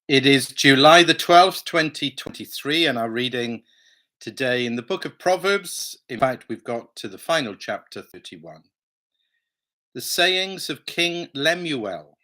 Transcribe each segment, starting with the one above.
It is July the 12th, 2023, and our reading today in the book of Proverbs. In fact, we've got to the final chapter 31. The sayings of King Lemuel,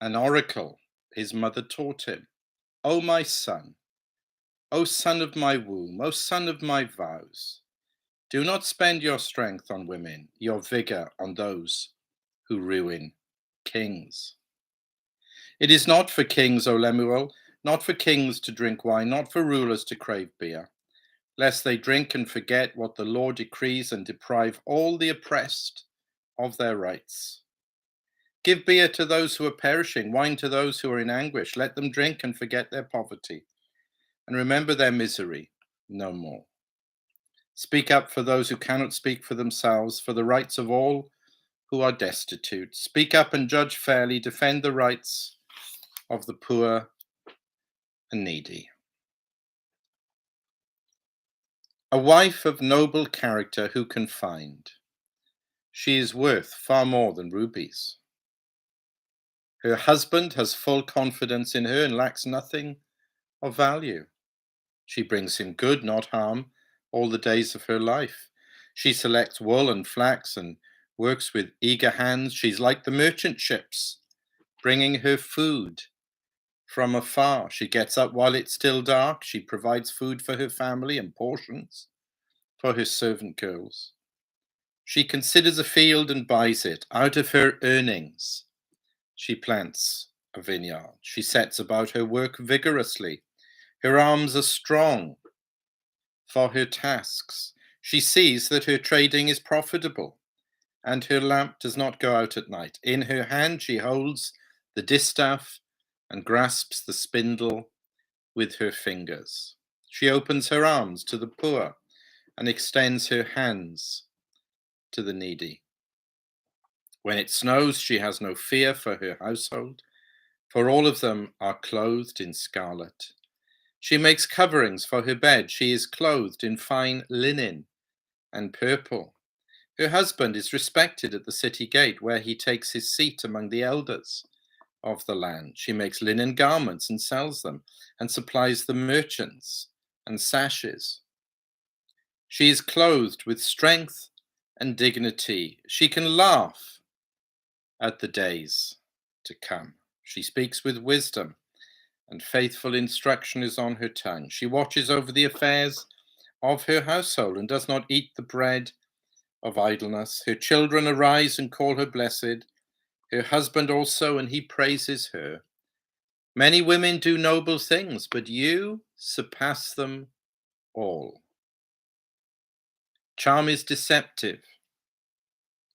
an oracle his mother taught him. O my son, O son of my womb, O son of my vows, do not spend your strength on women, your vigor on those who ruin kings. It is not for kings, O Lemuel, not for kings to drink wine, not for rulers to crave beer, lest they drink and forget what the law decrees and deprive all the oppressed of their rights. Give beer to those who are perishing, wine to those who are in anguish. Let them drink and forget their poverty, and remember their misery no more. Speak up for those who cannot speak for themselves, for the rights of all who are destitute. Speak up and judge fairly, defend the rights of the poor and needy. A wife of noble character who can find? She is worth far more than rubies. Her husband has full confidence in her and lacks nothing of value. She brings him good, not harm, all the days of her life. She selects wool and flax and works with eager hands. She's like the merchant ships, bringing her food from afar. She gets up while it's still dark. She provides food for her family and portions for her servant girls. She considers a field and buys it. Out of her earnings, she plants a vineyard. She sets about her work vigorously. Her arms are strong for her tasks. She sees that her trading is profitable, and her lamp does not go out at night. In her hand she holds the distaff and grasps the spindle with her fingers. She opens her arms to the poor and extends her hands to the needy. When it snows, she has no fear for her household, for all of them are clothed in scarlet. She makes coverings for her bed. She is clothed in fine linen and purple. Her husband is respected at the city gate, where he takes his seat among the elders of the land. She makes linen garments and sells them, and supplies the merchants and sashes. She is clothed with strength and dignity. She can laugh at the days to come. She speaks with wisdom, and faithful instruction is on her tongue. She watches over the affairs of her household and does not eat the bread of idleness. Her children arise and call her blessed, her husband also, and he praises her. Many women do noble things, but you surpass them all. Charm is deceptive,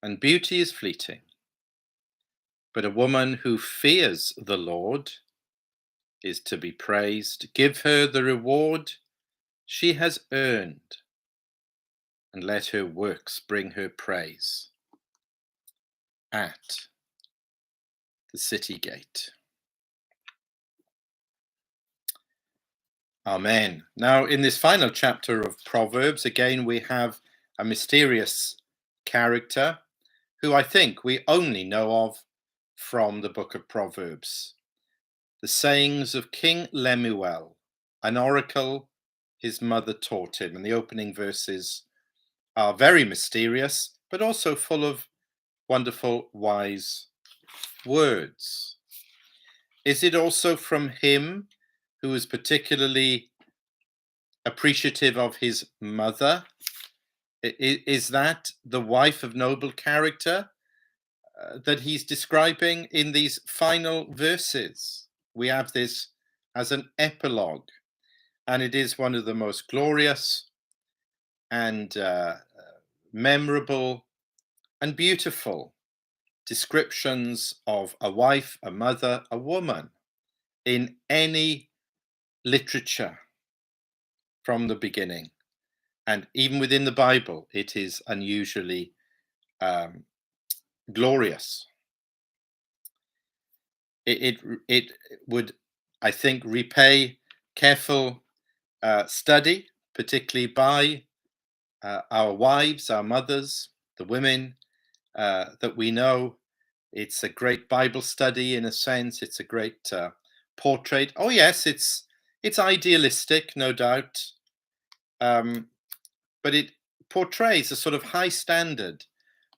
and beauty is fleeting. But a woman who fears the Lord is to be praised. Give her the reward she has earned, and let her works bring her praise at the city gate. Amen. Now, in this final chapter of Proverbs, again, we have a mysterious character who I think we only know of from the book of Proverbs. The sayings of King Lemuel, an oracle his mother taught him. And the opening verses are very mysterious, but also full of wonderful, wise words. Is it also from him who is particularly appreciative of his mother? Is that the wife of noble character that he's describing in these final verses? We have this as an epilogue, and it is one of the most glorious and memorable and beautiful descriptions of a wife, a mother, a woman in any literature from the beginning. And even within the Bible, it is unusually glorious. It would, I think, repay careful study, particularly by our wives, our mothers, the women that we know. It's a great Bible study in a sense. It's a great portrait. Oh yes, it's idealistic, no doubt, um, but it portrays a sort of high standard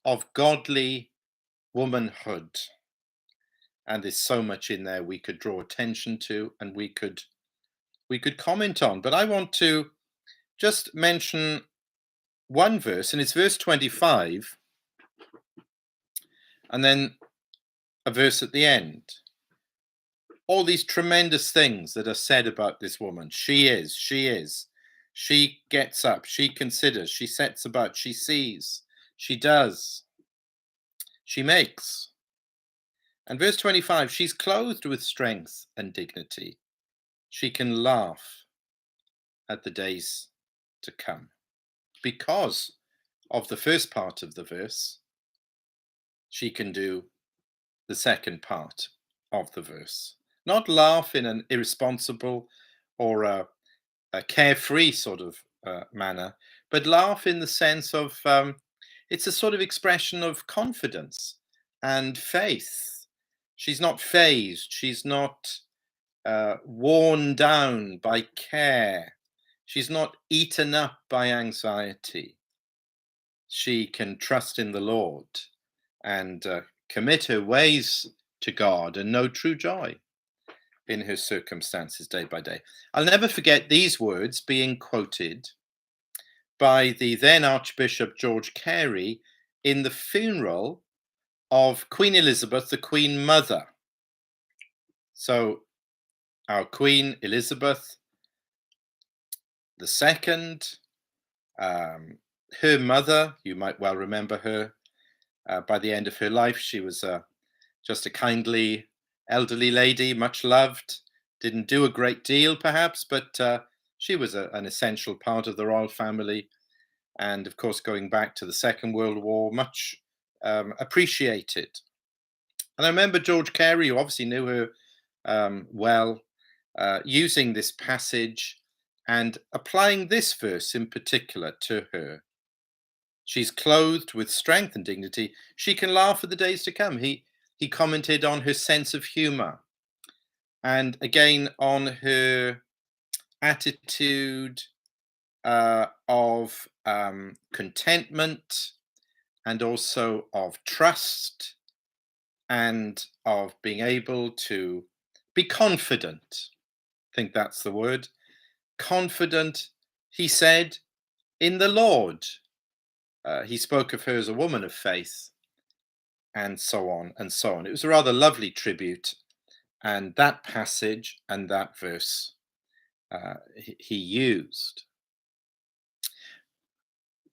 of godly womanhood. And there's so much in there we could draw attention to, and we could comment on. But I want to just mention one verse, and it's verse 25, and then a verse at the end. All these tremendous things that are said about this woman. She is. She gets up, she considers, she sets about, she sees, she does, she makes. And verse 25, she's clothed with strength and dignity. She can laugh at the days to come. Because of the first part of the verse, she can do the second part of the verse. Not laugh in an irresponsible or a carefree sort of manner, but laugh in the sense of it's a sort of expression of confidence and faith. She's not phased. She's not worn down by care. She's not eaten up by anxiety. She can trust in the Lord and commit her ways to God and know true joy in her circumstances day by day. I'll never forget these words being quoted by the then Archbishop George Carey in the funeral of Queen Elizabeth, the Queen Mother. So our Queen Elizabeth II, her mother, you might well remember her. By the end of her life, she was just a kindly elderly lady, much loved, didn't do a great deal perhaps, but she was an essential part of the royal family. And of course, going back to the Second World War, much appreciated. And I remember George Carey, who obviously knew her well, using this passage and applying this verse in particular to her. She's clothed with strength and dignity. She can laugh at the days to come. He commented on her sense of humor, and again on her attitude of contentment, and also of trust, and of being able to be confident. I think that's the word. Confident, he said, in the Lord. He spoke of her as a woman of faith, and so on and so on. It was a rather lovely tribute, and that passage and that verse he used.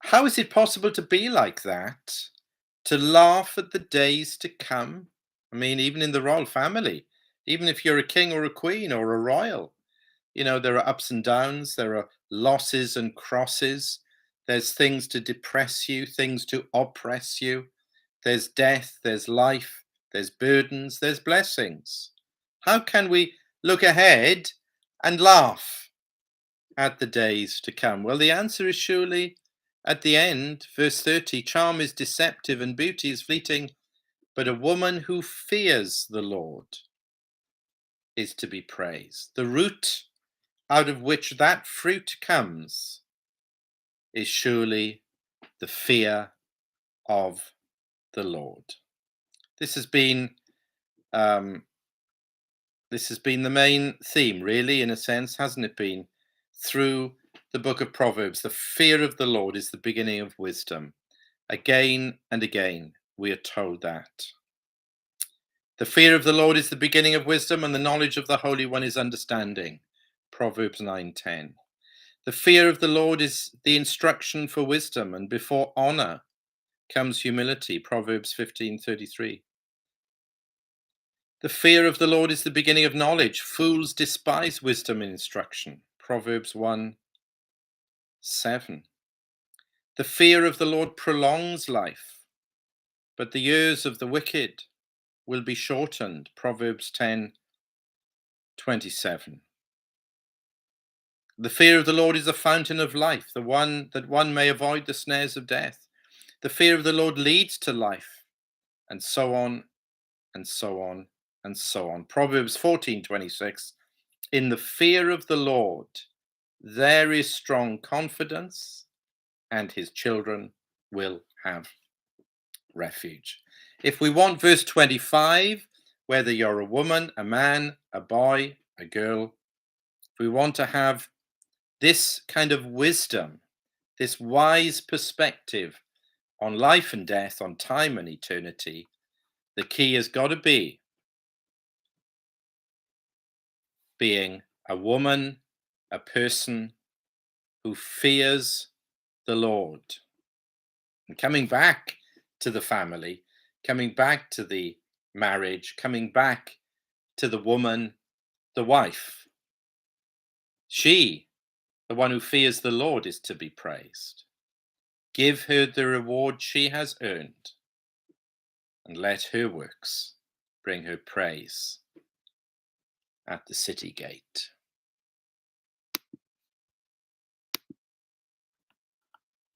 How is it possible to be like that? To laugh at the days to come? I mean, even in the royal family, even if you're a king or a queen or a royal, there are ups and downs, there are losses and crosses. There's things to depress you, things to oppress you. There's death, there's life, there's burdens, there's blessings. How can we look ahead and laugh at the days to come? Well, the answer is surely at the end, verse 30, charm is deceptive and beauty is fleeting, but a woman who fears the Lord is to be praised. The root out of which that fruit comes is surely the fear of the Lord. This has been the main theme, really, in a sense, hasn't it been, through the book of Proverbs? The fear of the Lord is the beginning of wisdom. Again and again, we are told that. The fear of the Lord is the beginning of wisdom, and the knowledge of the Holy One is understanding. Proverbs 9:10. The fear of the Lord is the instruction for wisdom, and before honor comes humility. Proverbs 15:33. The fear of the Lord is the beginning of knowledge. Fools despise wisdom and instruction. Proverbs 1:7. The fear of the Lord prolongs life, but the years of the wicked will be shortened. Proverbs 10:27. The fear of the Lord is the fountain of life, that one may avoid the snares of death. The fear of the Lord leads to life, and so on and so on and so on. Proverbs 14:26, in the fear of the Lord, there is strong confidence, and his children will have refuge. If we want verse 25, whether you're a woman, a man, a boy, a girl, if we want to have this kind of wisdom, this wise perspective on life and death, on time and eternity, the key has got to be being a woman, a person who fears the Lord. And coming back to the family, coming back to the marriage, coming back to the woman, the wife. She, the one who fears the Lord, is to be praised. Give her the reward she has earned, and let her works bring her praise at the city gate.